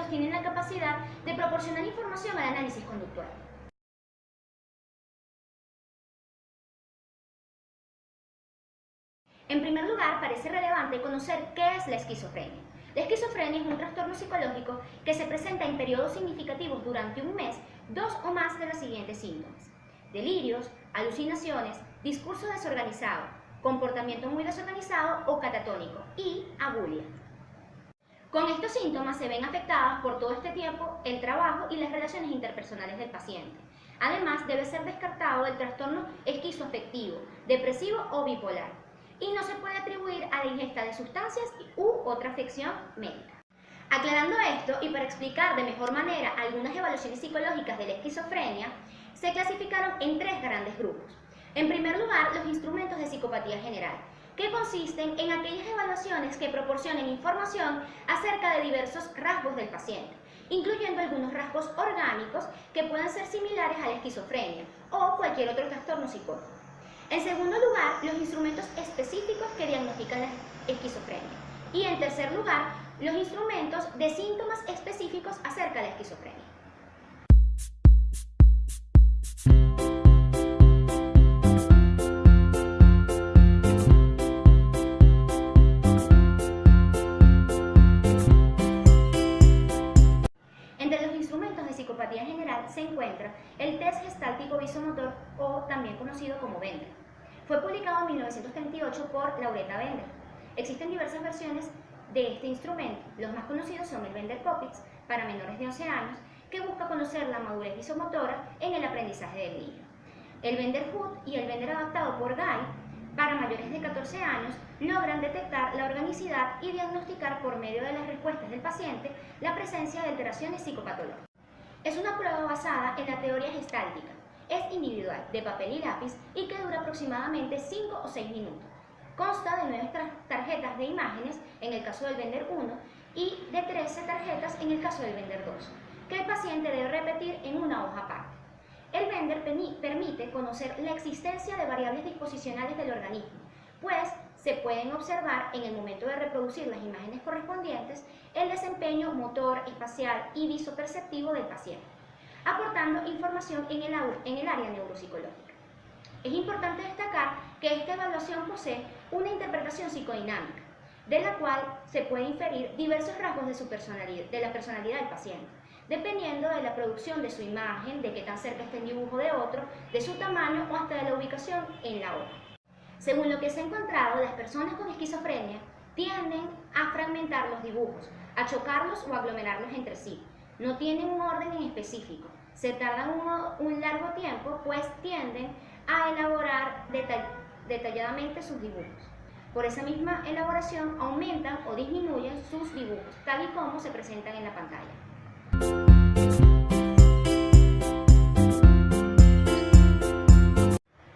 instrumentos tienen la capacidad de proporcionar información al análisis conductual. En primer lugar, parece relevante conocer qué es la esquizofrenia. La esquizofrenia es un trastorno psicológico que se presenta en periodos significativos durante un mes, 2 o más de los siguientes síntomas: delirios, alucinaciones, discurso desorganizado, comportamiento muy desorganizado o catatónico y abulia. Con estos síntomas se ven afectadas por todo este tiempo el trabajo y las relaciones interpersonales del paciente. Además, debe ser descartado el trastorno esquizoafectivo, depresivo o bipolar, y no se puede atribuir a la ingesta de sustancias u otra afección médica. Aclarando esto y para explicar de mejor manera algunas evaluaciones psicológicas de la esquizofrenia, se clasificaron en 3 grandes grupos. En primer lugar, los instrumentos de psicopatía general, que consisten en aquellas evaluaciones que proporcionen información acerca de diversos rasgos del paciente, incluyendo algunos rasgos orgánicos que puedan ser similares a la esquizofrenia o cualquier otro trastorno psicótico. En segundo lugar, los instrumentos específicos que diagnostican la esquizofrenia. Y en tercer lugar, los instrumentos de síntomas específicos acerca de la esquizofrenia. Entre los instrumentos de psicopatía general se encuentra el test gestáltico visomotor, o también conocido como Bender. Fue publicado en 1938 por Lauretta Bender. Existen diversas versiones de este instrumento. Los más conocidos son el Bender Coppix, para menores de 11 años, que busca conocer la madurez visomotora en el aprendizaje del niño. El Bender Hood y el Bender adaptado por Guy, para mayores de 14 años, logran detectar la organicidad y diagnosticar por medio de las respuestas del paciente la presencia de alteraciones psicopatológicas. Es una prueba basada en la teoría gestáltica. Es individual, de papel y lápiz, y que dura aproximadamente 5 o 6 minutos. Consta de 9 tarjetas de imágenes en el caso del Bender 1 y de 13 tarjetas en el caso del Bender 2, que el paciente debe repetir en una hoja aparte. El Bender permite conocer la existencia de variables disposicionales del organismo, pues se pueden observar en el momento de reproducir las imágenes correspondientes el desempeño motor, espacial y visoperceptivo del paciente, aportando información en el área neuropsicológica. Es importante destacar que esta evaluación posee una interpretación psicodinámica, de la cual se puede inferir diversos rasgos de la personalidad del paciente, dependiendo de la producción de su imagen, de qué tan cerca está el dibujo de otro, de su tamaño o hasta de la ubicación en la hoja. Según lo que se ha encontrado, las personas con esquizofrenia tienden a fragmentar los dibujos, a chocarlos o aglomerarlos entre sí. No tienen un orden en específico, se tardan un largo tiempo, pues tienden a elaborar detalladamente sus dibujos. Por esa misma elaboración aumentan o disminuyen sus dibujos, tal y como se presentan en la pantalla.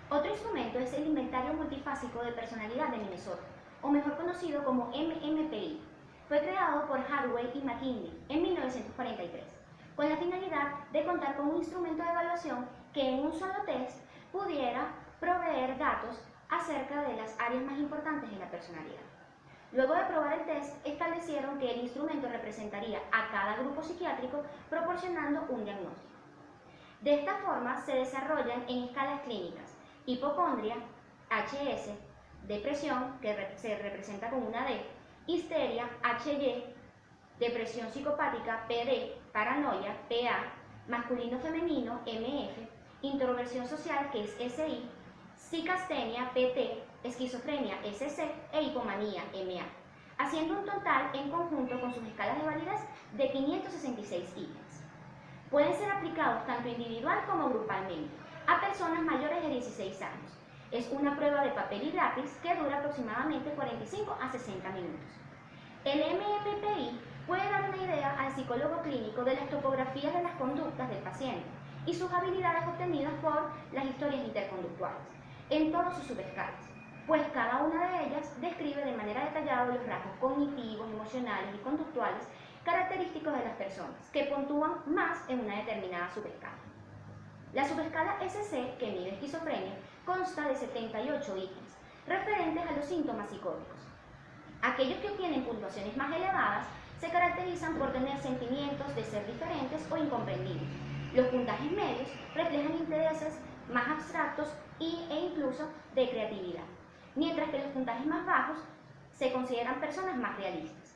Otro instrumento es el Inventario Multifásico de Personalidad de Minnesota, o mejor conocido como MMPI. Fue creado por Hathaway y McKinley en 1943, con la finalidad de contar con un instrumento de evaluación que en un solo test pudiera proveer datos acerca de las áreas más importantes de la personalidad. Luego de probar el test, establecieron que el instrumento representaría a cada grupo psiquiátrico proporcionando un diagnóstico. De esta forma se desarrollan en escalas clínicas: hipocondria, HS, depresión, que se representa con una D, histeria, HY, depresión psicopática, PD, paranoia, PA, masculino-femenino, MF, introversión social, que es SI, psicastenia, PT, esquizofrenia, SC e hipomanía, MA, haciendo un total en conjunto con sus escalas de validez de 566 ítems. Pueden ser aplicados tanto individual como grupalmente a personas mayores de 16 años. Es una prueba de papel y lápiz que dura aproximadamente 45 a 60 minutos. El MMPI puede dar una idea al psicólogo clínico de las topografías de las conductas del paciente y sus habilidades obtenidas por las historias interconductuales, en todas sus subescalas, pues cada una de ellas describe de manera detallada los rasgos cognitivos, emocionales y conductuales característicos de las personas, que puntúan más en una determinada subescala. La subescala SC, que mide esquizofrenia, consta de 78 ítems, referentes a los síntomas psicóticos. Aquellos que obtienen puntuaciones más elevadas se caracterizan por tener sentimientos de ser diferentes o incomprendidos. Los puntajes medios reflejan intereses más abstractos e incluso de creatividad, mientras que los puntajes más bajos se consideran personas más realistas.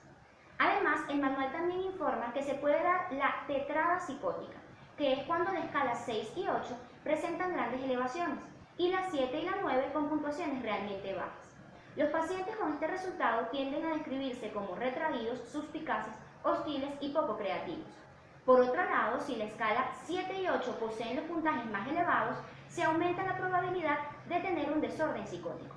Además, el manual también informa que se puede dar la tetrada psicótica, que es cuando la escala 6 y 8 presentan grandes elevaciones, y la 7 y la 9 con puntuaciones realmente bajas. Los pacientes con este resultado tienden a describirse como retraídos, suspicaces, hostiles y poco creativos. Por otro lado, si la escala 7 y 8 poseen los puntajes más elevados, se aumenta la probabilidad de tener un desorden psicótico.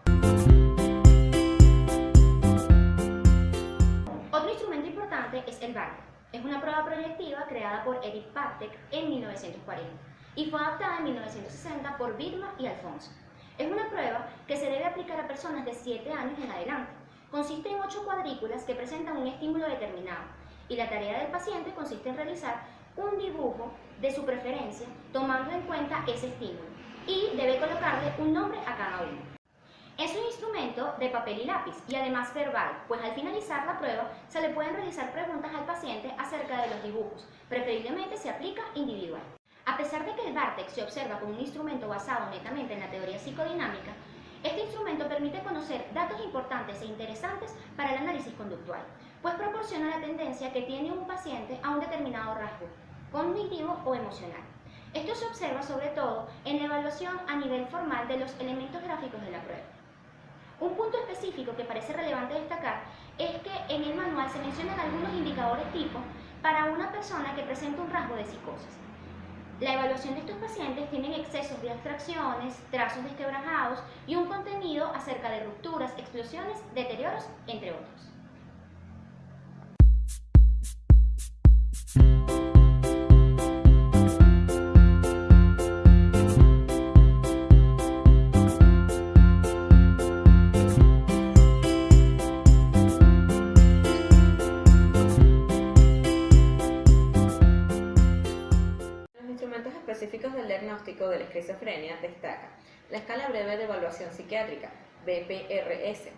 Otro instrumento importante es el Bartek. Es una prueba proyectiva creada por Eric Bartek en 1940 y fue adaptada en 1960 por Birma y Alfonso. Es una prueba que se debe aplicar a personas de 7 años en adelante. Consiste en 8 cuadrículas que presentan un estímulo determinado y la tarea del paciente consiste en realizar un dibujo de su preferencia tomando en cuenta ese estímulo y debe colocarle un nombre a cada uno. Es un instrumento de papel y lápiz y además verbal, pues al finalizar la prueba se le pueden realizar preguntas al paciente acerca de los dibujos, preferiblemente se aplica individual. A pesar de que el Bartek se observa como un instrumento basado netamente en la teoría psicodinámica, este instrumento permite conocer datos importantes e interesantes para el análisis conductual, pues proporciona la tendencia que tiene un paciente a un determinado rasgo, cognitivo o emocional. Esto se observa sobre todo en la evaluación a nivel formal de los elementos gráficos de la prueba. Un punto específico que parece relevante destacar es que en el manual se mencionan algunos indicadores tipo para una persona que presenta un rasgo de psicosis. La evaluación de estos pacientes tienen excesos de abstracciones, trazos desquebrajados y un contenido acerca de rupturas, explosiones, deterioros, entre otros. Específicos del diagnóstico de la esquizofrenia destaca la escala breve de evaluación psiquiátrica, BPRS.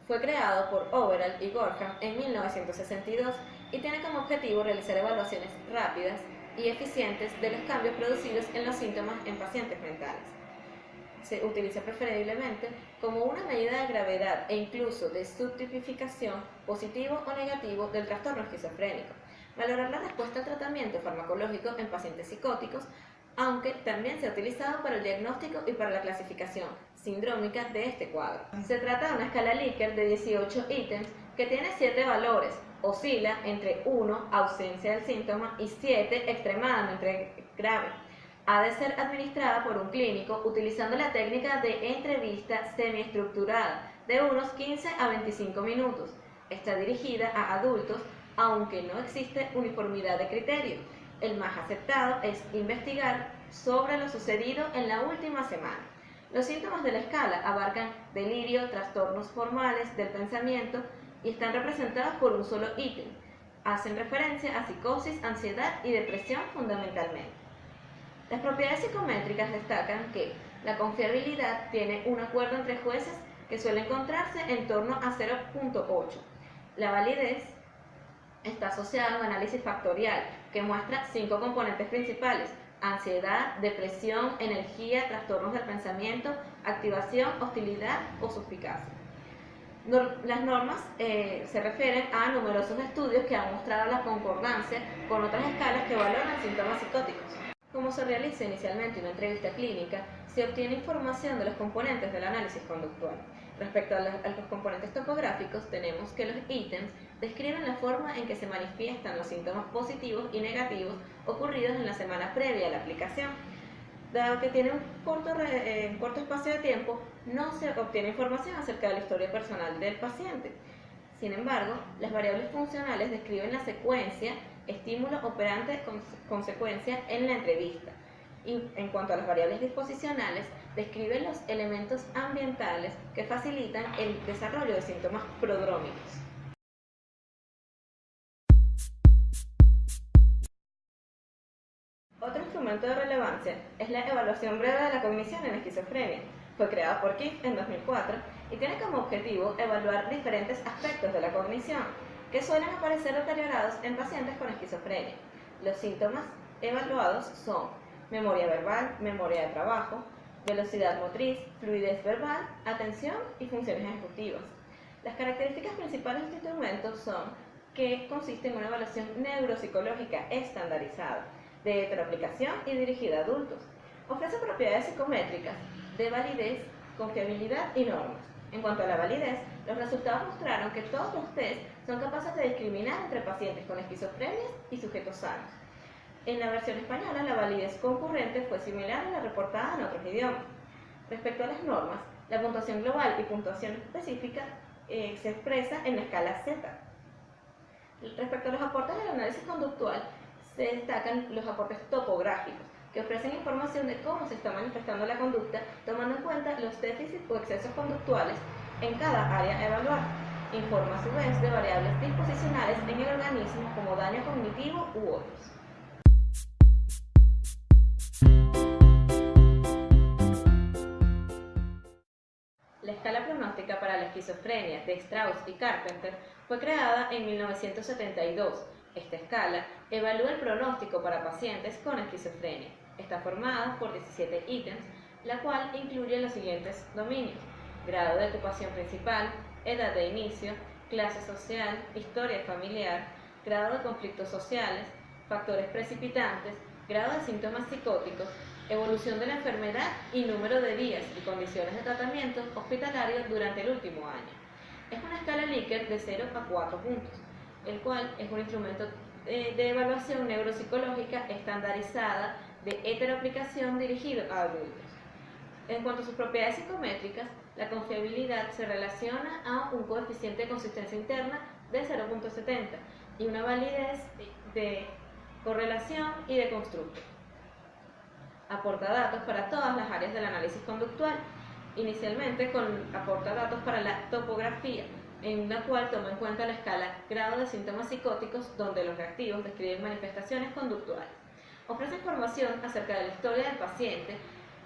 Fue creado por Overall y Gorham en 1962 y tiene como objetivo realizar evaluaciones rápidas y eficientes de los cambios producidos en los síntomas en pacientes mentales. Se utiliza preferiblemente como una medida de gravedad e incluso de subtipificación positivo o negativo del trastorno esquizofrénico. Valorar la respuesta al tratamiento farmacológico en pacientes psicóticos, aunque también se ha utilizado para el diagnóstico y para la clasificación sindrómica de este cuadro. Se trata de una escala Likert de 18 ítems que tiene 7 valores, oscila entre 1, ausencia del síntoma, y 7, extremadamente grave. Ha de ser administrada por un clínico utilizando la técnica de entrevista semiestructurada de unos 15 a 25 minutos. Está dirigida a adultos, aunque no existe uniformidad de criterio. El más aceptado es investigar sobre lo sucedido en la última semana. Los síntomas de la escala abarcan delirio, trastornos formales del pensamiento y están representados por un solo ítem. Hacen referencia a psicosis, ansiedad y depresión fundamentalmente. Las propiedades psicométricas destacan que la confiabilidad tiene un acuerdo entre jueces que suele encontrarse en torno a 0.8. La validez está asociada a un análisis factorial que muestra 5 componentes principales: ansiedad, depresión, energía, trastornos del pensamiento, activación, hostilidad o suspicacia. Las normas se refieren a numerosos estudios que han mostrado la concordancia con otras escalas que valoran síntomas psicóticos. Como se realiza inicialmente una entrevista clínica, se obtiene información de los componentes del análisis conductual. Respecto a los componentes topográficos, tenemos que los ítems describen la forma en que se manifiestan los síntomas positivos y negativos ocurridos en la semana previa a la aplicación. Dado que tiene un corto espacio de tiempo, no se obtiene información acerca de la historia personal del paciente. Sin embargo, las variables funcionales describen la secuencia, estímulo, operante, consecuencia en la entrevista. Y en cuanto a las variables disposicionales, describen los elementos ambientales que facilitan el desarrollo de síntomas prodrómicos. Otro instrumento de relevancia es la evaluación breve de la cognición en esquizofrenia. Fue creada por Kiff en 2004 y tiene como objetivo evaluar diferentes aspectos de la cognición. que suelen aparecer deteriorados en pacientes con esquizofrenia. Los síntomas evaluados son memoria verbal, memoria de trabajo, velocidad motriz, fluidez verbal, atención y funciones ejecutivas. Las características principales de este instrumento son que consiste en una evaluación neuropsicológica estandarizada, de heteroaplicación y dirigida a adultos. Ofrece propiedades psicométricas de validez, confiabilidad y normas. En cuanto a la validez, los resultados mostraron que todos los test son capaces de discriminar entre pacientes con esquizofrenia y sujetos sanos. En la versión española, la validez concurrente fue similar a la reportada en otros idiomas. Respecto a las normas, la puntuación global y puntuación específica se expresa en la escala Z. Respecto a los aportes del análisis conductual, se destacan los aportes topográficos, que ofrecen información de cómo se está manifestando la conducta, tomando en cuenta los déficits o excesos conductuales en cada área a evaluar. Informa a su vez de variables disposicionales en el organismo como daño cognitivo u otros. La escala pronóstica para la esquizofrenia de Strauss y Carpenter fue creada en 1972. Esta escala evalúa el pronóstico para pacientes con esquizofrenia. Está formada por 17 ítems, la cual incluye los siguientes dominios: grado de ocupación principal, edad de inicio, clase social, historia familiar, grado de conflictos sociales, factores precipitantes, grado de síntomas psicóticos, evolución de la enfermedad y número de días y condiciones de tratamiento hospitalario durante el último año. Es una escala Likert de 0 a 4 puntos, el cual es un instrumento de evaluación neuropsicológica estandarizada de heteroaplicación dirigido a adultos. En cuanto a sus propiedades psicométricas, la confiabilidad se relaciona a un coeficiente de consistencia interna de 0.70 y una validez de correlación y de constructo. Aporta datos para todas las áreas del análisis conductual, inicialmente aporta datos para la topografía, en la cual toma en cuenta la escala grado de síntomas psicóticos, donde los reactivos describen manifestaciones conductuales. Ofrece información acerca de la historia del paciente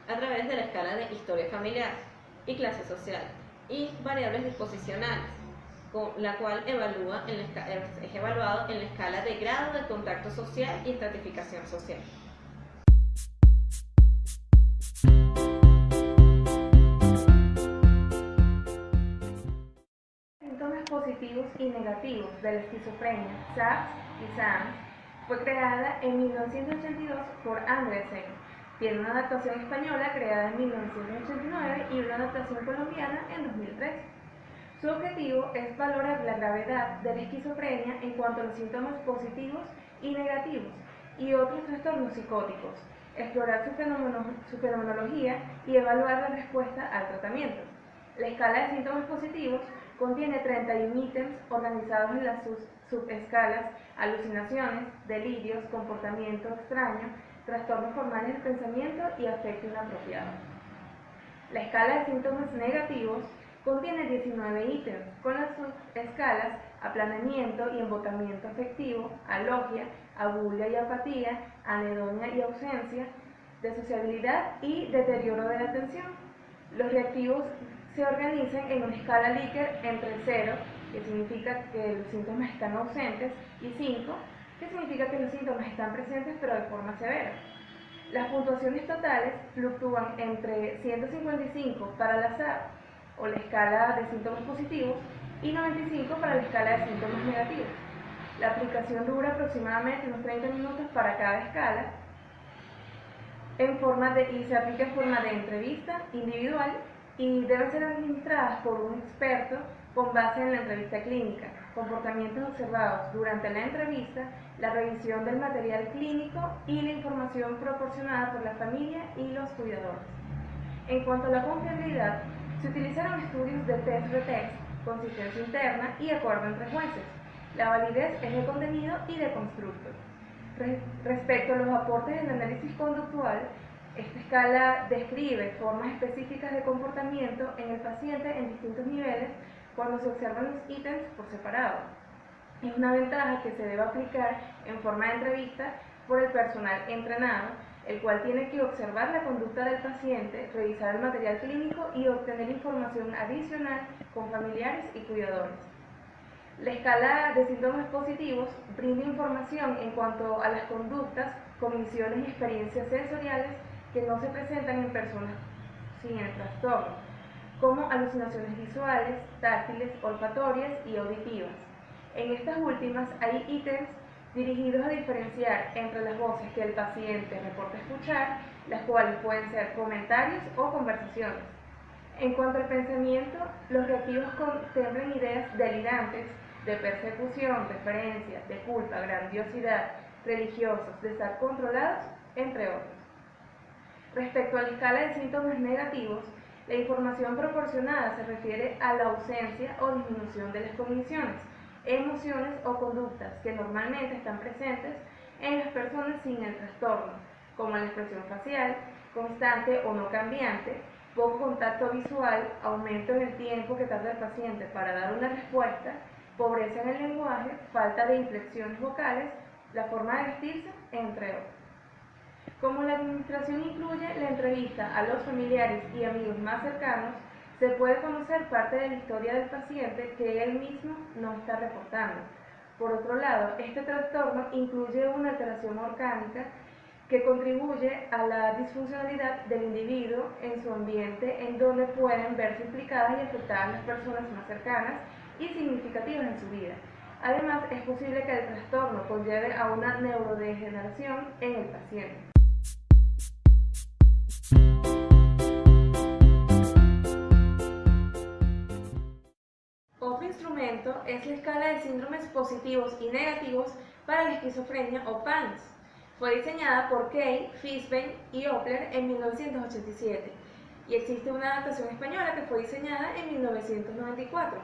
a través de la escala de historia familiar y clase social y variables disposicionales, con la cual es evaluado en la escala de grado de contacto social y estratificación social. Síntomas positivos y negativos de la esquizofrenia, SAPS y SAMS, fue creada en 1982 por Andresen. Tiene una adaptación española creada en 1989 y una adaptación colombiana en 2003. Su objetivo es valorar la gravedad de la esquizofrenia en cuanto a los síntomas positivos y negativos y otros trastornos psicóticos, explorar su fenomenología y evaluar la respuesta al tratamiento. La escala de síntomas positivos contiene 31 ítems organizados en las subescalas: alucinaciones, delirios, comportamiento extraño, trastornos formales del pensamiento y afecto inapropiado. La escala de síntomas negativos contiene 19 ítems, con las subescalas aplanamiento y embotamiento afectivo, alogia, abulia y apatía, anedonia y ausencia, desociabilidad y deterioro de la atención. Los reactivos se organizan en una escala Likert entre 0, que significa que los síntomas están ausentes, y 5, que significa que los síntomas están presentes pero de forma severa. Las puntuaciones totales fluctúan entre 155 para la SAP, o la escala de síntomas positivos, y 95 para la escala de síntomas negativos. La aplicación dura aproximadamente unos 30 minutos para cada escala y se aplica en forma de entrevista individual y deben ser administradas por un experto con base en la entrevista clínica, comportamientos observados durante la entrevista, la revisión del material clínico y la información proporcionada por la familia y los cuidadores. En cuanto a la confiabilidad, se utilizaron estudios de test-retest, consistencia interna y acuerdo entre jueces. La validez es de contenido y de constructo. Respecto a los aportes del análisis conductual, esta escala describe formas específicas de comportamiento en el paciente en distintos niveles cuando se observan los ítems por separado. Es una ventaja que se debe aplicar en forma de entrevista por el personal entrenado, el cual tiene que observar la conducta del paciente, revisar el material clínico y obtener información adicional con familiares y cuidadores. La escala de síntomas positivos brinda información en cuanto a las conductas, cogniciones y experiencias sensoriales que no se presentan en personas sin el trastorno, como alucinaciones visuales, táctiles, olfatorias y auditivas. En estas últimas hay ítems dirigidos a diferenciar entre las voces que el paciente reporta escuchar, las cuales pueden ser comentarios o conversaciones. En cuanto al pensamiento, los reactivos contemplan ideas delirantes de persecución, referencia, de culpa, grandiosidad, religiosos, de estar controlados, entre otros. Respecto a la escala de síntomas negativos, la información proporcionada se refiere a la ausencia o disminución de las cogniciones, emociones o conductas que normalmente están presentes en las personas sin el trastorno, como la expresión facial, constante o no cambiante, poco contacto visual, aumento en el tiempo que tarda el paciente para dar una respuesta, pobreza en el lenguaje, falta de inflexiones vocales, la forma de vestirse, entre otros. Como la administración incluye la entrevista a los familiares y amigos más cercanos, se puede conocer parte de la historia del paciente que él mismo no está reportando. Por otro lado, este trastorno incluye una alteración orgánica que contribuye a la disfuncionalidad del individuo en su ambiente, en donde pueden verse implicadas y afectadas las personas más cercanas y significativas en su vida. Además, es posible que el trastorno conlleve a una neurodegeneración en el paciente. Otro instrumento es la escala de síndromes positivos y negativos para la esquizofrenia o PANS. Fue diseñada por Kay, Fishbein y Opler en 1987 y existe una adaptación española que fue diseñada en 1994.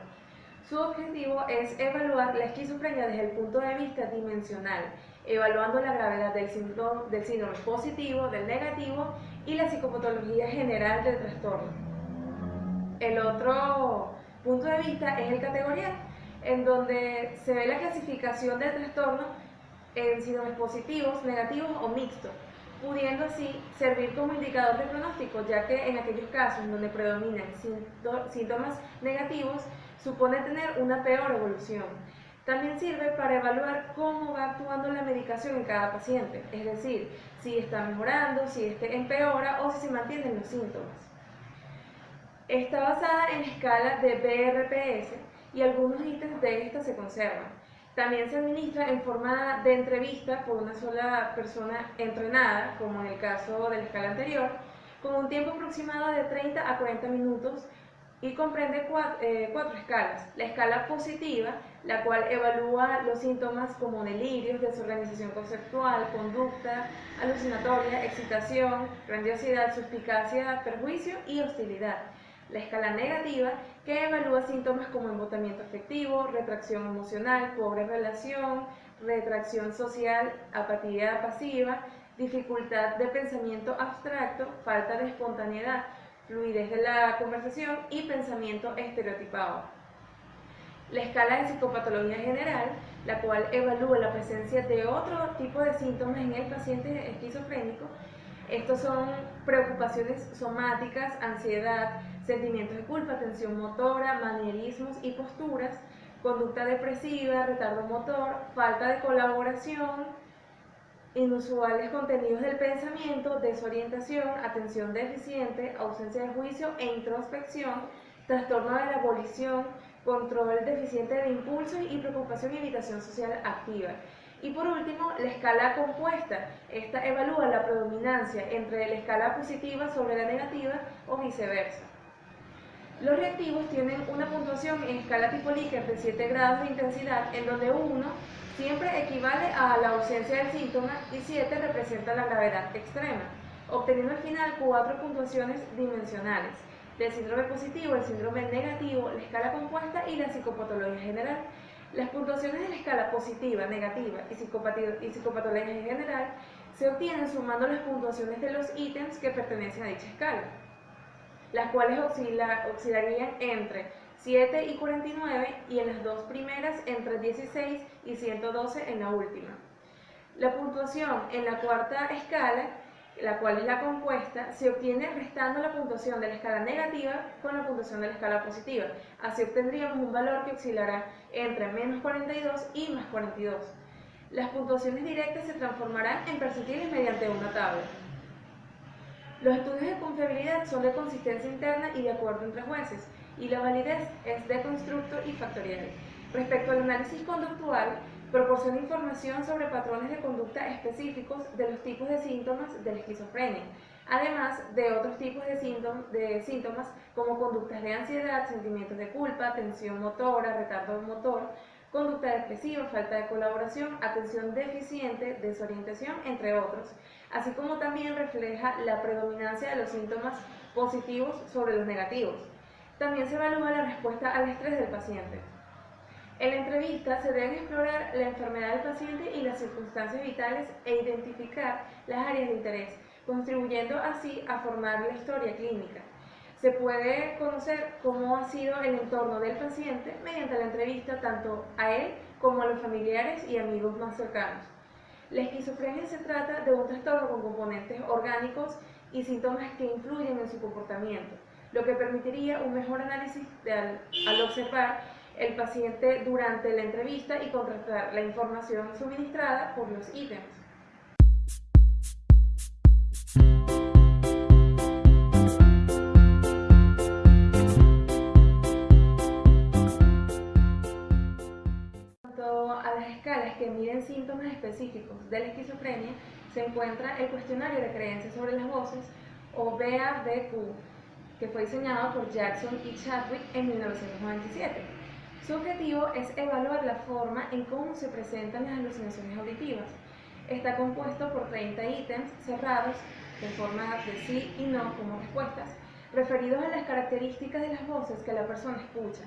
Su objetivo es evaluar la esquizofrenia desde el punto de vista dimensional, evaluando la gravedad del síndrome positivo, del negativo y la psicopatología general del trastorno. El otro punto de vista es el categorial, en donde se ve la clasificación del trastorno en síndromes positivos, negativos o mixtos, pudiendo así servir como indicador de pronóstico, ya que en aquellos casos en donde predominan síntomas negativos, supone tener una peor evolución. También sirve para evaluar cómo va actuando la medicación en cada paciente, es decir, si está mejorando, si empeora o si se mantienen los síntomas. Está basada en la escala de BRPS y algunos ítems de esta se conservan. También se administra en forma de entrevista por una sola persona entrenada, como en el caso de la escala anterior, con un tiempo aproximado de 30 a 40 minutos y comprende cuatro escalas. La escala positiva, la cual evalúa los síntomas como delirios, desorganización conceptual, conducta alucinatoria, excitación, grandiosidad, suspicacia, perjuicio y hostilidad. La escala negativa, que evalúa síntomas como embotamiento afectivo, retracción emocional, pobre relación, retracción social, apatía pasiva, dificultad de pensamiento abstracto, falta de espontaneidad, fluidez de la conversación y pensamiento estereotipado. La escala de psicopatología general, la cual evalúa la presencia de otro tipo de síntomas en el paciente esquizofrénico. Estos son preocupaciones somáticas, ansiedad, sentimientos de culpa, tensión motora, manierismos y posturas, conducta depresiva, retardo motor, falta de colaboración, inusuales contenidos del pensamiento, desorientación, atención deficiente, ausencia de juicio e introspección, trastorno de la volición, control deficiente de impulsos y preocupación y evitación social activa. Y por último, la escala compuesta. Esta evalúa la predominancia entre la escala positiva sobre la negativa o viceversa. Los reactivos tienen una puntuación en escala tipo Likert de 7 grados de intensidad, en donde 1 siempre equivale a la ausencia del síntoma y 7 representa la gravedad extrema, obteniendo al final 4 puntuaciones dimensionales: del síndrome positivo, el síndrome negativo, la escala compuesta y la psicopatología general. Las puntuaciones de la escala positiva, negativa y psicopatología general se obtienen sumando las puntuaciones de los ítems que pertenecen a dicha escala, las cuales oscilarían entre 7 y 49 y en las dos primeras entre 16 y 112 en la última. La puntuación en la cuarta escala la cual es la compuesta, se obtiene restando la puntuación de la escala negativa con la puntuación de la escala positiva. Así obtendríamos un valor que oscilará entre menos 42 y más 42. Las puntuaciones directas se transformarán en percentiles mediante una tabla. Los estudios de confiabilidad son de consistencia interna y de acuerdo entre jueces, y la validez es de constructo y factorial. Respecto al análisis conductual, proporciona información sobre patrones de conducta específicos de los tipos de síntomas de la esquizofrenia, además de otros tipos de síntomas como conductas de ansiedad, sentimientos de culpa, tensión motora, retardo motor, conducta depresiva, falta de colaboración, atención deficiente, desorientación, entre otros, así como también refleja la predominancia de los síntomas positivos sobre los negativos. También se evalúa la respuesta al estrés del paciente. En la entrevista se deben explorar la enfermedad del paciente y las circunstancias vitales e identificar las áreas de interés, contribuyendo así a formar la historia clínica. Se puede conocer cómo ha sido el entorno del paciente mediante la entrevista tanto a él como a los familiares y amigos más cercanos. La esquizofrenia se trata de un trastorno con componentes orgánicos y síntomas que influyen en su comportamiento, lo que permitiría un mejor análisis al observar el paciente durante la entrevista y contrastar la información suministrada por los ítems. En cuanto a las escalas que miden síntomas específicos de la esquizofrenia, se encuentra el cuestionario de creencias sobre las voces, o BABQ, que fue diseñado por Jackson y Chadwick en 1997. Su objetivo es evaluar la forma en cómo se presentan las alucinaciones auditivas. Está compuesto por 30 ítems cerrados, en forma de sí y no como respuestas, referidos a las características de las voces que la persona escucha.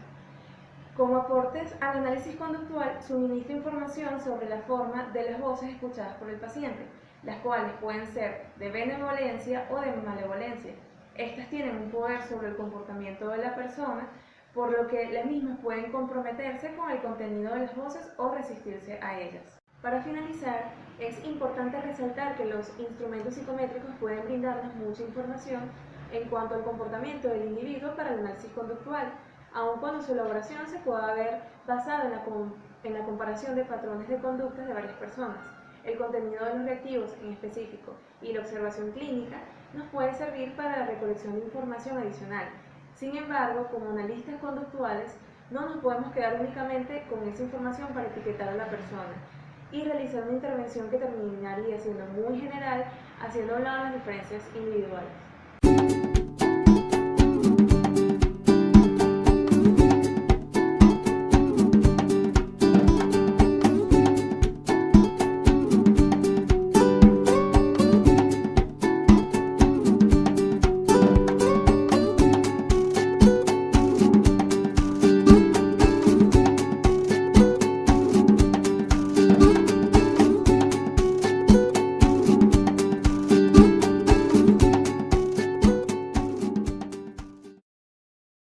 Como aportes al análisis conductual, suministra información sobre la forma de las voces escuchadas por el paciente, las cuales pueden ser de benevolencia o de malevolencia. Estas tienen un poder sobre el comportamiento de la persona, por lo que las mismas pueden comprometerse con el contenido de las voces o resistirse a ellas. Para finalizar, es importante resaltar que los instrumentos psicométricos pueden brindarnos mucha información en cuanto al comportamiento del individuo para el análisis conductual, aun cuando su elaboración se pueda ver basada en la comparación de patrones de conductas de varias personas. El contenido de los reactivos en específico y la observación clínica nos puede servir para la recolección de información adicional. Sin embargo, como analistas conductuales, no nos podemos quedar únicamente con esa información para etiquetar a la persona y realizar una intervención que terminaría siendo muy general, haciendo a un lado las diferencias individuales.